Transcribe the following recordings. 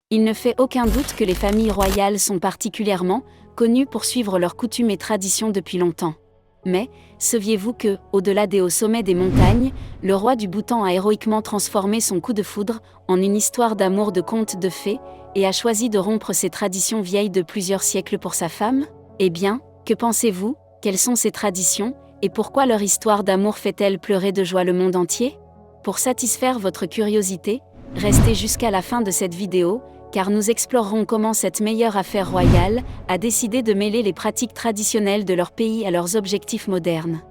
Il ne fait aucun doute que les familles royales sont particulièrement connues pour suivre leurs coutumes et traditions depuis longtemps. Mais, saviez-vous que, au-delà des hauts sommets des montagnes, le roi du Bhoutan a héroïquement transformé son coup de foudre en une histoire d'amour de conte de fées, et a choisi de rompre ces traditions vieilles de plusieurs siècles pour sa femme? Eh bien, que pensez-vous? Quelles sont ces traditions, et pourquoi leur histoire d'amour fait-elle pleurer de joie le monde entier? Pour satisfaire votre curiosité, restez jusqu'à la fin de cette vidéo, car nous explorerons comment cette meilleure affaire royale a décidé de mêler les pratiques traditionnelles de leur pays à leurs objectifs modernes.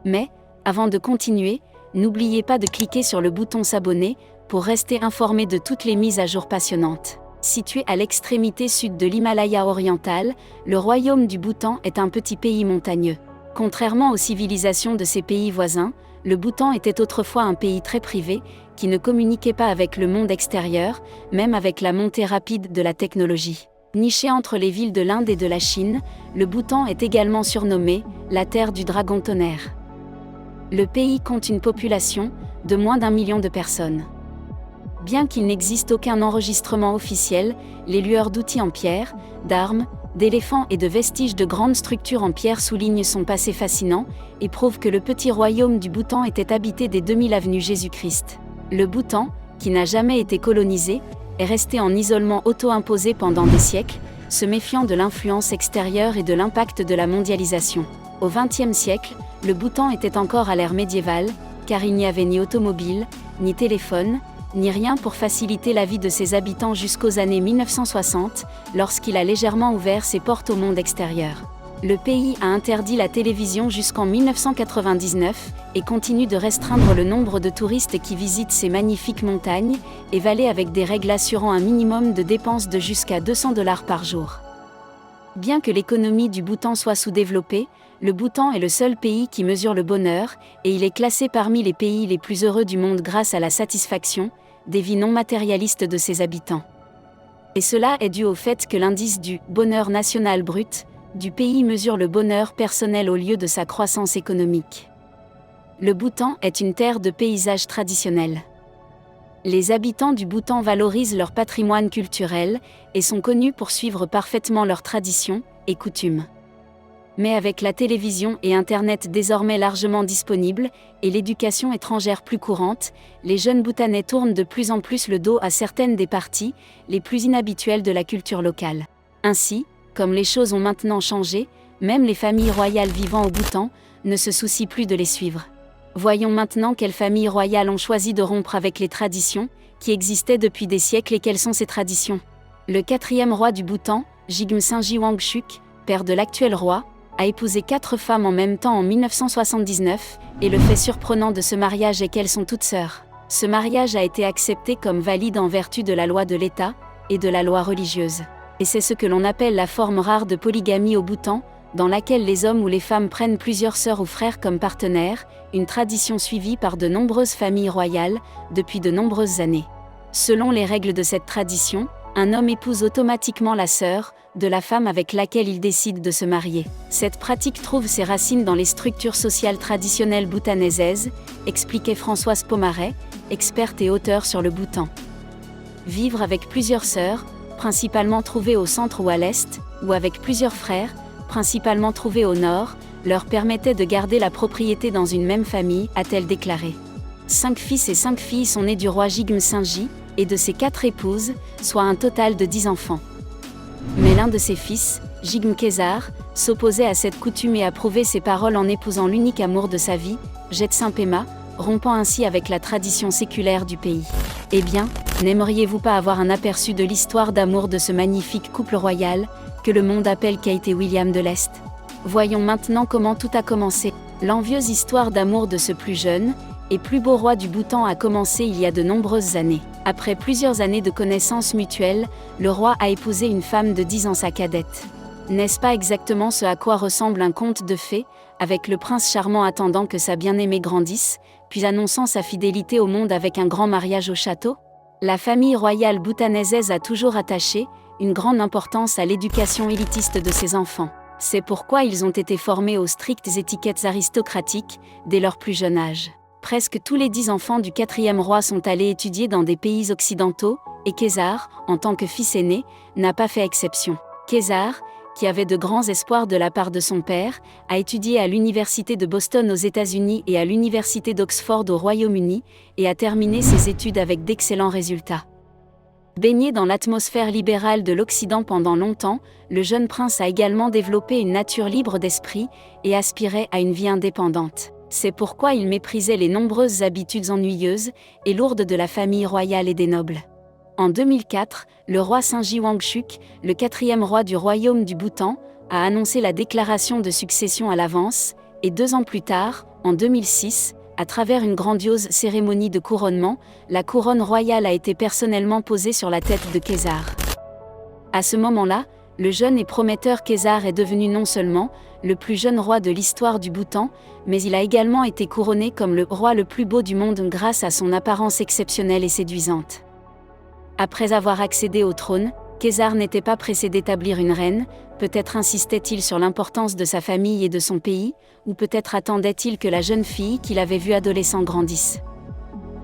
Mais, avant de continuer, n'oubliez pas de cliquer sur le bouton s'abonner pour rester informé de toutes les mises à jour passionnantes. Situé à l'extrémité sud de l'Himalaya oriental, le royaume du Bhoutan est un petit pays montagneux. Contrairement aux civilisations de ses pays voisins, le Bhoutan était autrefois un pays très privé, qui ne communiquait pas avec le monde extérieur, même avec la montée rapide de la technologie. Niché entre les villes de l'Inde et de la Chine, le Bhoutan est également surnommé « la terre du dragon tonnerre ». Le pays compte une population de moins d'1 million de personnes. Bien qu'il n'existe aucun enregistrement officiel, les lueurs d'outils en pierre, d'armes, d'éléphants et de vestiges de grandes structures en pierre soulignent son passé fascinant et prouvent que le petit royaume du Bhoutan était habité dès 2000 avenue Jésus-Christ. Le Bhoutan, qui n'a jamais été colonisé, est resté en isolement auto-imposé pendant des siècles, se méfiant de l'influence extérieure et de l'impact de la mondialisation. Au XXe siècle, le Bhoutan était encore à l'ère médiévale, car il n'y avait ni automobile, ni téléphone, ni rien pour faciliter la vie de ses habitants jusqu'aux années 1960, lorsqu'il a légèrement ouvert ses portes au monde extérieur. Le pays a interdit la télévision jusqu'en 1999 et continue de restreindre le nombre de touristes qui visitent ces magnifiques montagnes et vallées avec des règles assurant un minimum de dépenses de jusqu'à $200 par jour. Bien que l'économie du Bhoutan soit sous-développée, le Bhoutan est le seul pays qui mesure le bonheur, et il est classé parmi les pays les plus heureux du monde grâce à la satisfaction des vies non matérialistes de ses habitants. Et cela est dû au fait que l'indice du « bonheur national brut » du pays mesure le bonheur personnel au lieu de sa croissance économique. Le Bhoutan est une terre de paysages traditionnels. Les habitants du Bhoutan valorisent leur patrimoine culturel et sont connus pour suivre parfaitement leurs traditions et coutumes. Mais avec la télévision et Internet désormais largement disponibles, et l'éducation étrangère plus courante, les jeunes Bhoutanais tournent de plus en plus le dos à certaines des parties les plus inhabituelles de la culture locale. Ainsi, comme les choses ont maintenant changé, même les familles royales vivant au Bhoutan ne se soucient plus de les suivre. Voyons maintenant quelles familles royales ont choisi de rompre avec les traditions qui existaient depuis des siècles et quelles sont ces traditions. Le 4e roi du Bhoutan, Jigme Singye Wangchuk, père de l'actuel roi, a épousé 4 femmes en même temps en 1979, et le fait surprenant de ce mariage est qu'elles sont toutes sœurs. Ce mariage a été accepté comme valide en vertu de la loi de l'État et de la loi religieuse. Et c'est ce que l'on appelle la forme rare de polygamie au Bhoutan, dans laquelle les hommes ou les femmes prennent plusieurs sœurs ou frères comme partenaires, une tradition suivie par de nombreuses familles royales depuis de nombreuses années. Selon les règles de cette tradition, un homme épouse automatiquement la sœur de la femme avec laquelle il décide de se marier. Cette pratique trouve ses racines dans les structures sociales traditionnelles bhoutanaises, expliquait Françoise Pomaret, experte et auteure sur le Bhoutan. Vivre avec plusieurs sœurs, principalement trouvées au centre ou à l'est, ou avec plusieurs frères, principalement trouvés au nord, leur permettait de garder la propriété dans une même famille, a-t-elle déclaré. 5 fils et 5 filles sont nés du roi Jigme Singye, et de ses 4 épouses, soit un total de 10 enfants. Mais l'un de ses fils, Jigme Khesar, s'opposait à cette coutume et approuvait ses paroles en épousant l'unique amour de sa vie, Jetsin Pema, rompant ainsi avec la tradition séculaire du pays. Eh bien, n'aimeriez-vous pas avoir un aperçu de l'histoire d'amour de ce magnifique couple royal, que le monde appelle Kate et William de l'Est? Voyons maintenant comment tout a commencé. L'envieuse histoire d'amour de ce plus jeune et plus beau roi du Bhoutan a commencé il y a de nombreuses années. Après plusieurs années de connaissances mutuelles, le roi a épousé une femme de 10 ans, sa cadette. N'est-ce pas exactement ce à quoi ressemble un conte de fées, avec le prince charmant attendant que sa bien-aimée grandisse, puis annonçant sa fidélité au monde avec un grand mariage au château? La famille royale bhoutanaisaise a toujours attaché une grande importance à l'éducation élitiste de ses enfants. C'est pourquoi ils ont été formés aux strictes étiquettes aristocratiques dès leur plus jeune âge. Presque tous les 10 enfants du 4e roi sont allés étudier dans des pays occidentaux, et Khésar, en tant que fils aîné, n'a pas fait exception. Khésar, qui avait de grands espoirs de la part de son père, a étudié à l'université de Boston aux États-Unis et à l'université d'Oxford au Royaume-Uni, et a terminé ses études avec d'excellents résultats. Baigné dans l'atmosphère libérale de l'Occident pendant longtemps, le jeune prince a également développé une nature libre d'esprit et aspirait à une vie indépendante. C'est pourquoi il méprisait les nombreuses habitudes ennuyeuses et lourdes de la famille royale et des nobles. En 2004, le roi Senji Wangchuk, le 4e roi du royaume du Bhoutan, a annoncé la déclaration de succession à l'avance, et 2 ans plus tard, en 2006, à travers une grandiose cérémonie de couronnement, la couronne royale a été personnellement posée sur la tête de Khésar. À ce moment-là, le jeune et prometteur Khésar est devenu non seulement le plus jeune roi de l'histoire du Bhoutan, mais il a également été couronné comme le roi le plus beau du monde grâce à son apparence exceptionnelle et séduisante. Après avoir accédé au trône, Khésar n'était pas pressé d'établir une reine, peut-être insistait-il sur l'importance de sa famille et de son pays, ou peut-être attendait-il que la jeune fille qu'il avait vue adolescent grandisse.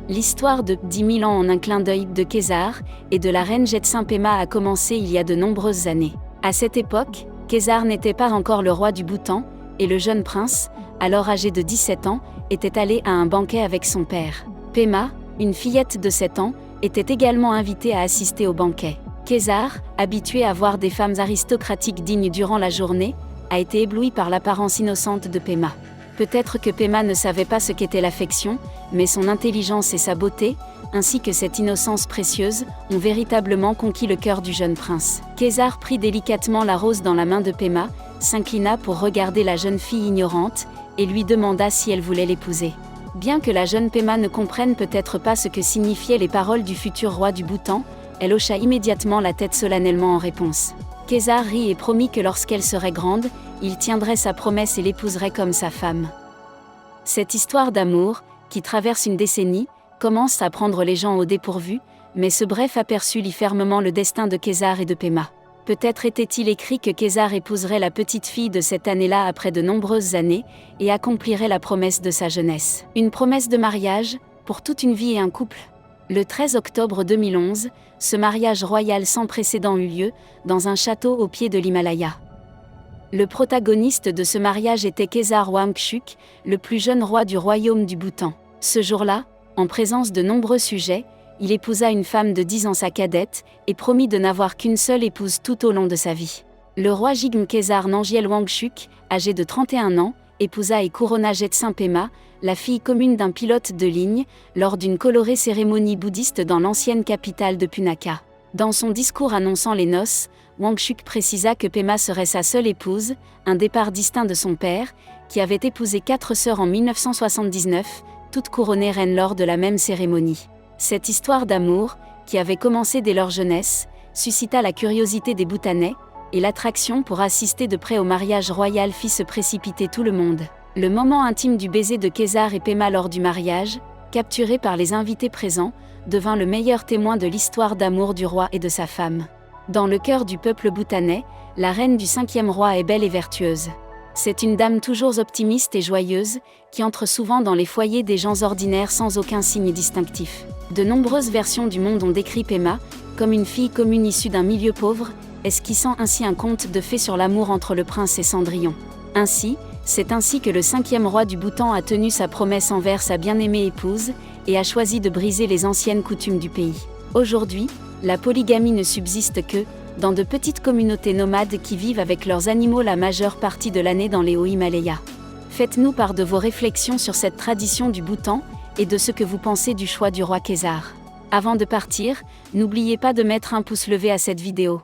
L'histoire de 10 000 ans en un clin d'œil de Khésar et de la reine Jetsun-Pema a commencé il y a de nombreuses années. À cette époque, Khésar n'était pas encore le roi du Bhoutan, et le jeune prince, alors âgé de 17 ans, était allé à un banquet avec son père. Pema, une fillette de 7 ans, était également invitée à assister au banquet. Khésar, habitué à voir des femmes aristocratiques dignes durant la journée, a été ébloui par l'apparence innocente de Pema. Peut-être que Pema ne savait pas ce qu'était l'affection, mais son intelligence et sa beauté, ainsi que cette innocence précieuse, ont véritablement conquis le cœur du jeune prince. Khésar prit délicatement la rose dans la main de Pema, s'inclina pour regarder la jeune fille ignorante, et lui demanda si elle voulait l'épouser. Bien que la jeune Pema ne comprenne peut-être pas ce que signifiaient les paroles du futur roi du Bhoutan, elle hocha immédiatement la tête solennellement en réponse. Khésar rit et promit que lorsqu'elle serait grande, il tiendrait sa promesse et l'épouserait comme sa femme. Cette histoire d'amour, qui traverse une décennie, commence à prendre les gens au dépourvu, mais ce bref aperçu lit fermement le destin de Khésar et de Pema. Peut-être était-il écrit que Khésar épouserait la petite fille de cette année-là après de nombreuses années, et accomplirait la promesse de sa jeunesse. Une promesse de mariage, pour toute une vie et un couple. Le 13 octobre 2011, ce mariage royal sans précédent eut lieu, dans un château au pied de l'Himalaya. Le protagoniste de ce mariage était Khésar Wangchuk, le plus jeune roi du royaume du Bhoutan. Ce jour-là, en présence de nombreux sujets, il épousa une femme de 10 ans sa cadette, et promit de n'avoir qu'une seule épouse tout au long de sa vie. Le roi Jigme Khésar Nangyel Wangchuk, âgé de 31 ans, épousa et couronna Jetsun-Pema, la fille commune d'un pilote de ligne, lors d'une colorée cérémonie bouddhiste dans l'ancienne capitale de Punakha. Dans son discours annonçant les noces, Wangchuk précisa que Pema serait sa seule épouse, un départ distinct de son père, qui avait épousé 4 sœurs en 1979, toutes couronnées reines lors de la même cérémonie. Cette histoire d'amour, qui avait commencé dès leur jeunesse, suscita la curiosité des Bhoutanais, et l'attraction pour assister de près au mariage royal fit se précipiter tout le monde. Le moment intime du baiser de Khésar et Pema lors du mariage, capturé par les invités présents, devint le meilleur témoin de l'histoire d'amour du roi et de sa femme. Dans le cœur du peuple bhoutanais, la reine du 5e roi est belle et vertueuse. C'est une dame toujours optimiste et joyeuse, qui entre souvent dans les foyers des gens ordinaires sans aucun signe distinctif. De nombreuses versions du monde ont décrit Pema comme une fille commune issue d'un milieu pauvre, esquissant ainsi un conte de fées sur l'amour entre le prince et Cendrillon. C'est ainsi que le 5e roi du Bhoutan a tenu sa promesse envers sa bien-aimée épouse, et a choisi de briser les anciennes coutumes du pays. Aujourd'hui, la polygamie ne subsiste que dans de petites communautés nomades qui vivent avec leurs animaux la majeure partie de l'année dans les hauts Himalayas. Faites-nous part de vos réflexions sur cette tradition du Bhoutan, et de ce que vous pensez du choix du roi Khésar. Avant de partir, n'oubliez pas de mettre un pouce levé à cette vidéo.